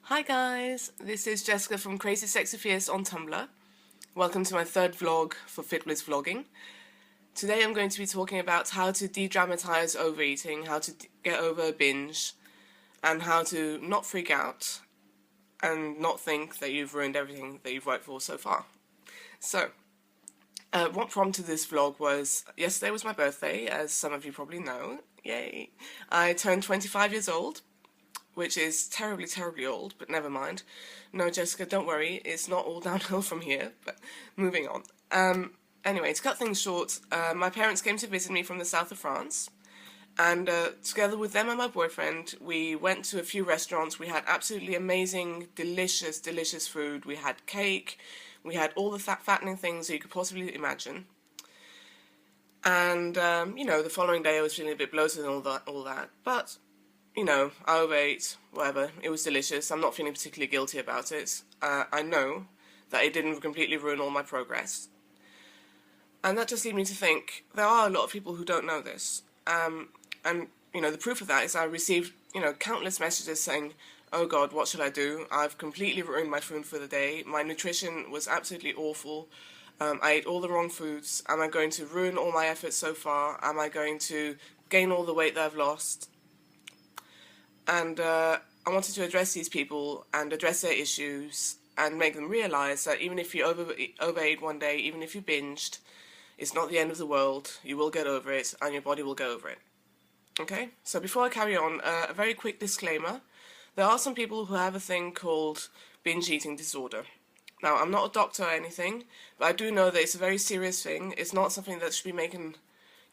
Hi guys, this is Jessica from Crazy Sexy Fierce on Tumblr. Welcome to my third vlog for Fitbliss Vlogging. Today I'm going to be talking about how to de-dramatize overeating, how to get over a binge, and how to not freak out and not think that you've ruined everything that you've worked for so far. So, what prompted this vlog was, yesterday was my birthday, as some of you probably know. Yay! I turned 25 years old, which is terribly, terribly old, but never mind. No, Jessica, don't worry, it's not all downhill from here, but moving on. Anyway, to cut things short, my parents came to visit me from the south of France, and together with them and my boyfriend, we went to a few restaurants. We had absolutely amazing, delicious, delicious food. We had cake, we had all the fattening things that you could possibly imagine. And, the following day I was feeling a bit bloated and all that, but I overate, whatever, it was delicious. I'm not feeling particularly guilty about it. I know that it didn't completely ruin all my progress. And that just leads me to think, there are a lot of people who don't know this. And, the proof of that is I received, countless messages saying, oh God, what should I do? I've completely ruined my food for the day. My nutrition was absolutely awful. I ate all the wrong foods. Am I going to ruin all my efforts so far? Am I going to gain all the weight that I've lost? And I wanted to address these people and address their issues and make them realize that even if you overate one day, even if you binged, it's not the end of the world. You will get over it and your body will go over it. Okay? So before I carry on, a very quick disclaimer. There are some people who have a thing called binge eating disorder. Now, I'm not a doctor or anything, but I do know that it's a very serious thing. It's not something that should be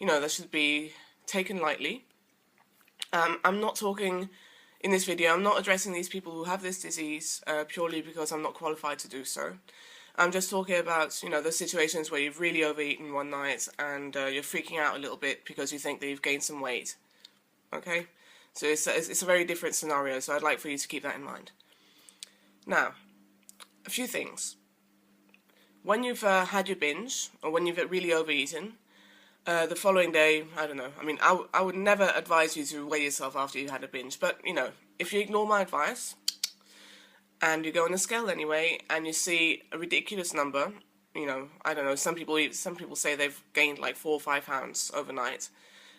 that should be taken lightly. I'm not talking, in this video, I'm not addressing these people who have this disease purely because I'm not qualified to do so. I'm just talking about, the situations where you've really overeaten one night and you're freaking out a little bit because you think that you've gained some weight. Okay? So it's a very different scenario, so I'd like for you to keep that in mind. Now, a few things. When you've had your binge, or when you've really overeaten, the following day, I don't know, I would never advise you to weigh yourself after you had a binge, but, if you ignore my advice, and you go on a scale anyway, and you see a ridiculous number, I don't know, some people say they've gained like 4 or 5 pounds overnight.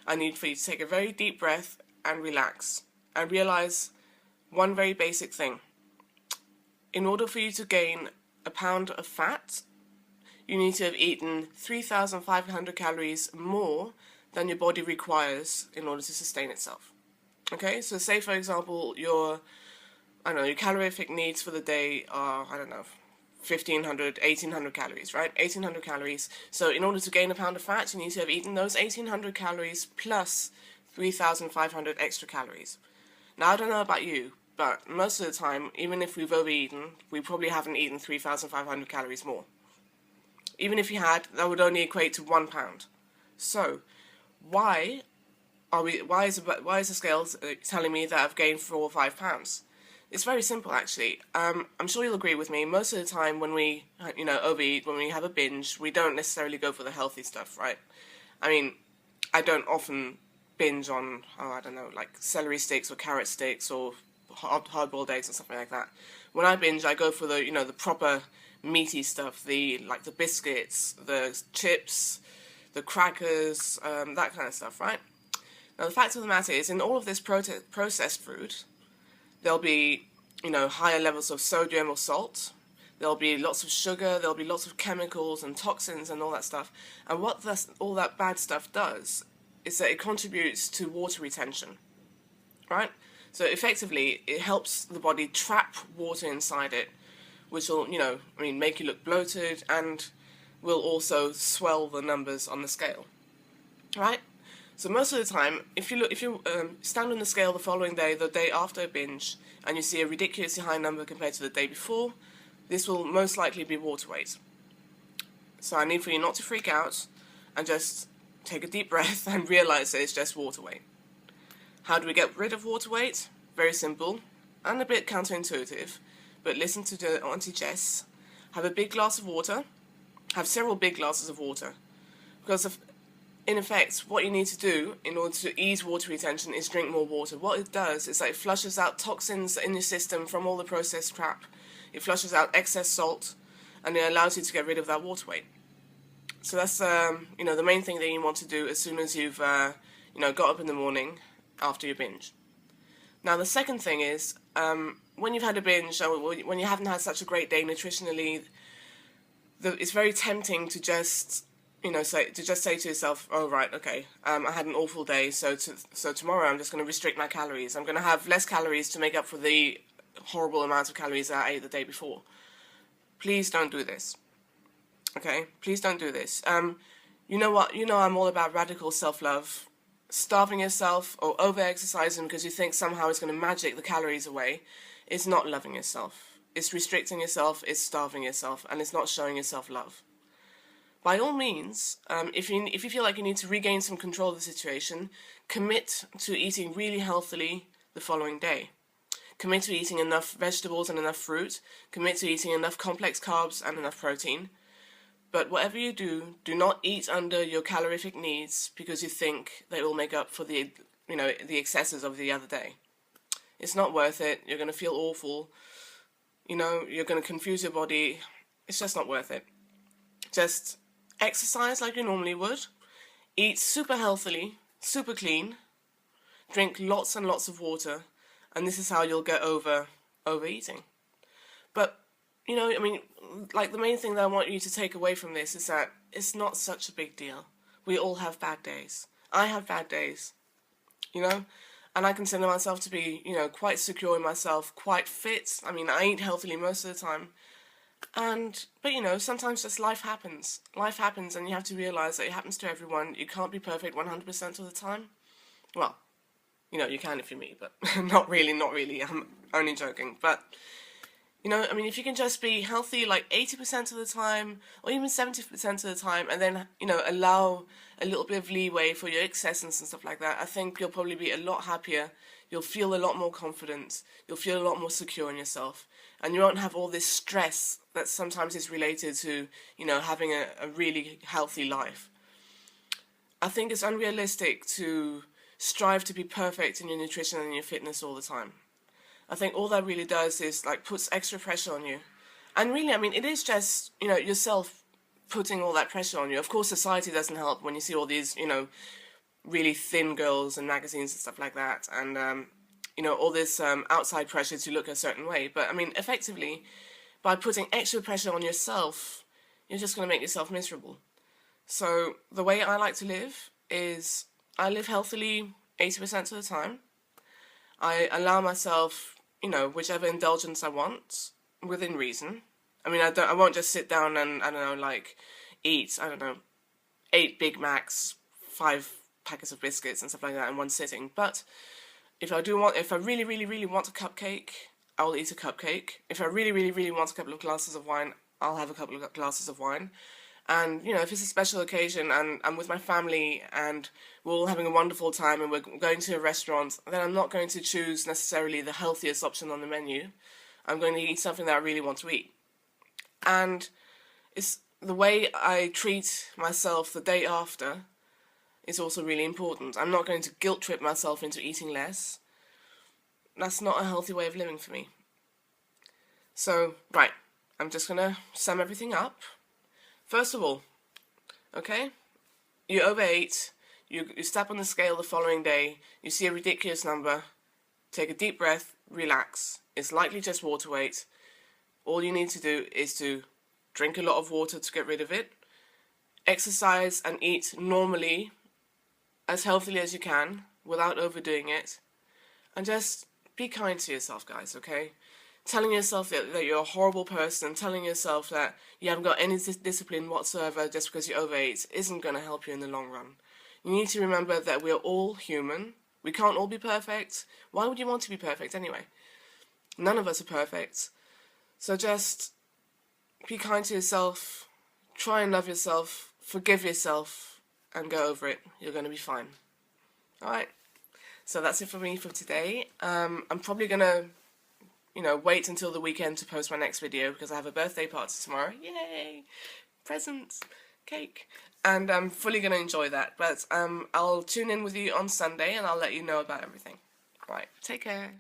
I need for you to take a very deep breath and relax, and realize one very basic thing. In order for you to gain a pound of fat, you need to have eaten 3,500 calories more than your body requires in order to sustain itself. Okay, so say for example your calorific needs for the day are, 1,500, 1,800 calories, right? 1,800 calories. So in order to gain a pound of fat, you need to have eaten those 1,800 calories plus 3,500 extra calories. Now, I don't know about you, but most of the time, even if we've overeaten, we probably haven't eaten 3,500 calories more. Even if you had, that would only equate to 1 pound. So, why is the scale telling me that I've gained 4 or 5 pounds? It's very simple, actually. I'm sure you'll agree with me. Most of the time when we, overeat, when we have a binge, we don't necessarily go for the healthy stuff, right? I don't often binge on, like celery sticks or carrot sticks or hard-boiled eggs or something like that. When I binge, I go for the, the proper meaty stuff, the biscuits, the chips, the crackers, that kind of stuff, right? Now, the fact of the matter is, in all of this processed food, there'll be, higher levels of sodium or salt. There'll be lots of sugar. There'll be lots of chemicals and toxins and all that stuff. And what all that bad stuff does is that it contributes to water retention, right? So effectively, it helps the body trap water inside it, which will, make you look bloated and will also swell the numbers on the scale, right? So most of the time, if you stand on the scale the following day, the day after a binge, and you see a ridiculously high number compared to the day before, this will most likely be water weight. So I need for you not to freak out and just take a deep breath and realize that it's just water weight. How do we get rid of water weight? Very simple and a bit counterintuitive, but listen to the Auntie Jess. Have a big glass of water. Have several big glasses of water, because in effect, what you need to do in order to ease water retention is drink more water. What it does is that it flushes out toxins in your system from all the processed crap. It flushes out excess salt, and it allows you to get rid of that water weight. So that's the main thing that you want to do as soon as you've got up in the morning after your binge. Now the second thing is when you've had a binge, or when you haven't had such a great day nutritionally, it's very tempting to just say to yourself, oh right, okay, I had an awful day, so tomorrow I'm just going to restrict my calories. I'm going to have less calories to make up for the horrible amount of calories that I ate the day before. Please don't do this. Okay, please don't do this. You know what? You know I'm all about radical self-love. Starving yourself or over-exercising because you think somehow it's going to magic the calories away is not loving yourself. It's restricting yourself, it's starving yourself, and it's not showing yourself love. By all means, if you feel like you need to regain some control of the situation, commit to eating really healthily the following day. Commit to eating enough vegetables and enough fruit. Commit to eating enough complex carbs and enough protein. But whatever you do, do not eat under your calorific needs because you think that it will make up for the excesses of the other day. It's not worth it. You're going to feel awful. You're going to confuse your body. It's just not worth it. Just exercise like you normally would. Eat super healthily, super clean. Drink lots and lots of water. And this is how you'll get over overeating. But the main thing that I want you to take away from this is that it's not such a big deal. We all have bad days. I have bad days, and I consider myself to be, quite secure in myself, quite fit. I mean, I eat healthily most of the time. But sometimes just life happens. Life happens and you have to realize that it happens to everyone. You can't be perfect 100% of the time. Well, you can if you're me, but not really. I'm only joking. But if you can just be healthy like 80% of the time, or even 70% of the time, and then, allow a little bit of leeway for your excesses and stuff like that, I think you'll probably be a lot happier, you'll feel a lot more confident, you'll feel a lot more secure in yourself, and you won't have all this stress that sometimes is related to, having a really healthy life. I think it's unrealistic to strive to be perfect in your nutrition and your fitness all the time. I think all that really does is puts extra pressure on you. And really, it is just, yourself putting all that pressure on you. Of course, society doesn't help when you see all these, really thin girls in magazines and stuff like that. And, all this outside pressure to look a certain way. But, effectively, by putting extra pressure on yourself, you're just going to make yourself miserable. So the way I like to live is I live healthily 80% of the time. I allow myself, whichever indulgence I want, within reason. I won't just sit down and, eat, 8 Big Macs, 5 packets of biscuits and stuff like that in one sitting. But if I really, really, really want a cupcake, I'll eat a cupcake. If I really, really, really want a couple of glasses of wine, I'll have a couple of glasses of wine. And, if it's a special occasion and I'm with my family and we're all having a wonderful time and we're going to a restaurant, then I'm not going to choose necessarily the healthiest option on the menu. I'm going to eat something that I really want to eat. And it's the way I treat myself the day after is also really important. I'm not going to guilt trip myself into eating less. That's not a healthy way of living for me. So, right, I'm just going to sum everything up. First of all, okay, you overate, you step on the scale the following day, you see a ridiculous number, take a deep breath, relax. It's likely just water weight. All you need to do is to drink a lot of water to get rid of it, exercise and eat normally, as healthily as you can, without overdoing it, and just be kind to yourself, guys, okay? Telling yourself that you're a horrible person, telling yourself that you haven't got any discipline whatsoever just because you overeat isn't going to help you in the long run. You need to remember that we're all human. We can't all be perfect. Why would you want to be perfect anyway? None of us are perfect. So just be kind to yourself, try and love yourself, forgive yourself, and go over it. You're going to be fine. Alright, so that's it for me for today. I'm probably going to wait until the weekend to post my next video because I have a birthday party tomorrow. Yay! Presents! Cake! and I'm fully going to enjoy that. But I'll tune in with you on Sunday and I'll let you know about everything. Right, take care.